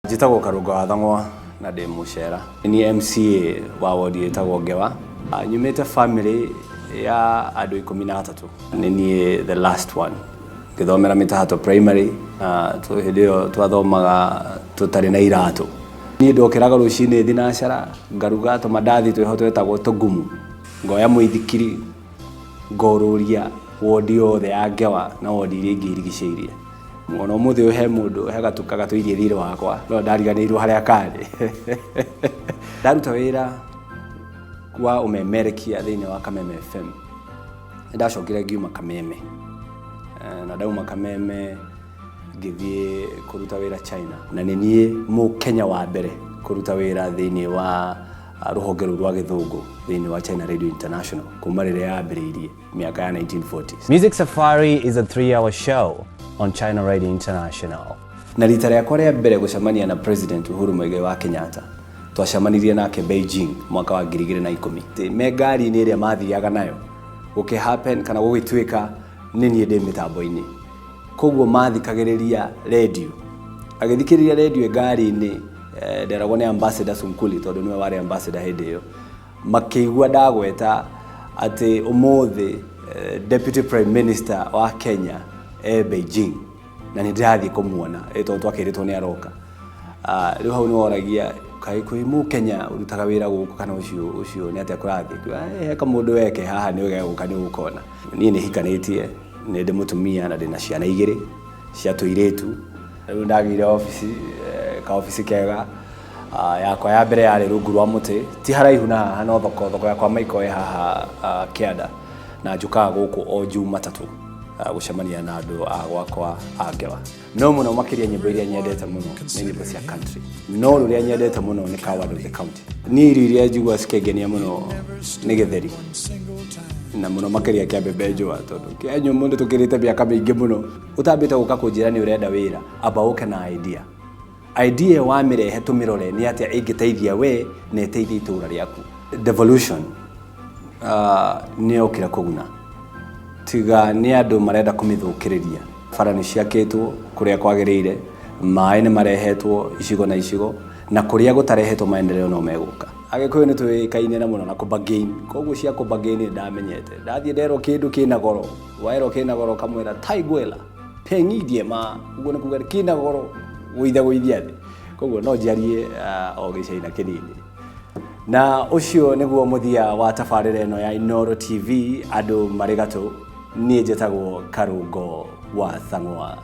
Njitagwo Karungo wa Thang'wa na ndĩ mũcera. Ni MCA wa wodi ĩtagwo Ngewa. Nyumĩte family ya andũ 13. Nĩ niĩ the last one. Ngĩthomera Mĩtahatũ primary, hĩndĩ ĩyo twathomaga tũtarĩ na iratũ. Niĩ ndokĩraga rũcinĩ thinacara, ngaruga tũmandathi twĩho twetagwo tũgumu. Ngoya mũithikiri, ngorũria wodi yothe ya Ngewa na wodi iria ingĩ irigicĩirie. Mwana ũmũthĩ ũyũ he mũndũ he gatuka gatũirie thirĩ wakwa, no ndariganĩirwo harĩa karĩ. Ndaruta wĩra wa ũmemerekia thĩinĩ wa Kameme FM. Ndacokire ngiuma Kameme. Na ndauma Kameme ngĩthiĩ kũruta wĩra China. Na nĩ niĩ Mũkenya wa mbere kũruta wĩra thĩinĩ wa rũhonge rwa Gĩthũngũ thĩinĩ wa China Radio International kuma rĩrĩa yambĩrĩirie mĩaka ya 1940s. Music Safari is a 3-hour show on China Radio International. Na rita rĩakwa rĩa mbere gũcemania na President Uhuru Muigai wa Kenyatta, twacemanirie nake Beijing mwaka wa 2010. Me ngari-inĩ ĩrĩa mathiaga nayo gũkĩhappen kana gũgĩtuĩka nĩ niĩ ndĩ mĩtambo-inĩ. Koguo mathikagĩrĩria radio. Agĩthikĩrĩria radio ngari-inĩ, nderagwo nĩ Ambassador Sunkuli tondũ nĩwe warĩ ambassador hĩndĩ ĩyo. Makĩigua ndagweta atĩ ũmũthĩ Deputy Prime Minister wa Kenya Beijing na nĩ ndĩrathiĩ kũmuona tondũ twakĩrĩtwo nĩ aroka. Rĩu hau nĩ woragia kaĩ kwĩ Mũkenya ũrutaga wĩra gũkũ kana ũcio nĩ atĩa kũrathiĩ. Heka mũndũ weke haha nĩ ũgũka nĩ ũgũkona. Niĩ nĩ hikanĩtie, nĩ ndĩ mũtumia na ndĩ na ciana 2 cia tũirĩtu. Rĩu ndagĩire ofici kega. Yakwa ya mbere yarĩ rungu rwa mũtĩ, ti haraihu na haha no thoko yakwa maiko haha Kĩanda, na njukaga gũkũ o Jumatatũ gũcemania na andũ a gwakwa a Ngewa. No mũno makĩria nyĩmbo iria nyendete mũno nĩ nyĩmbo cia country. No rũrĩa nyendete mũno nĩ Coward of the County. Niĩ iria njigua cikĩngenia mũno nĩ gĩtheri. Na mũno makĩria kĩa mbembe njũa tondũ kĩanyũ mũndũ tũkĩrĩte mĩaka mĩingĩ mũno. Ũtambĩte gũka kũnjĩra nĩ ũrenda wĩra, amba ũke na idea. Idea wa mĩrehe tũmĩrore nĩ atĩa ĩngĩteithia we na ĩteithie itũũra rĩaku. Devolution nĩ okĩra kũguna. Tiga nĩ andũ marenda kũmĩthũkĩrĩria. Bara nĩ ciakĩtwo kũrĩa kwagĩrĩire, maĩ nĩ marehetwo icigo na icigo, na kũrĩa gũtarehetwo maendeleo no megũka. Agĩkũyũ nĩ tũĩkaine na mũno na kũbargain. Koguo cia kũbargain nĩ ndamenyete. Ndathiĩ nderwo kĩndũ kĩna goro, waerwo kĩna goro kamwĩra taigwela pengithie ma ũguo nĩ kuuga kĩna goro gũithia thĩ. Koguo no njarie o gĩcaina kĩnini. Na ũcio nĩguo mũthia wa tabarĩra ĩno ya Inooro TV, andũ marĩ gatũ. Niĩ njĩtagwo Karungo wa Thang'wa.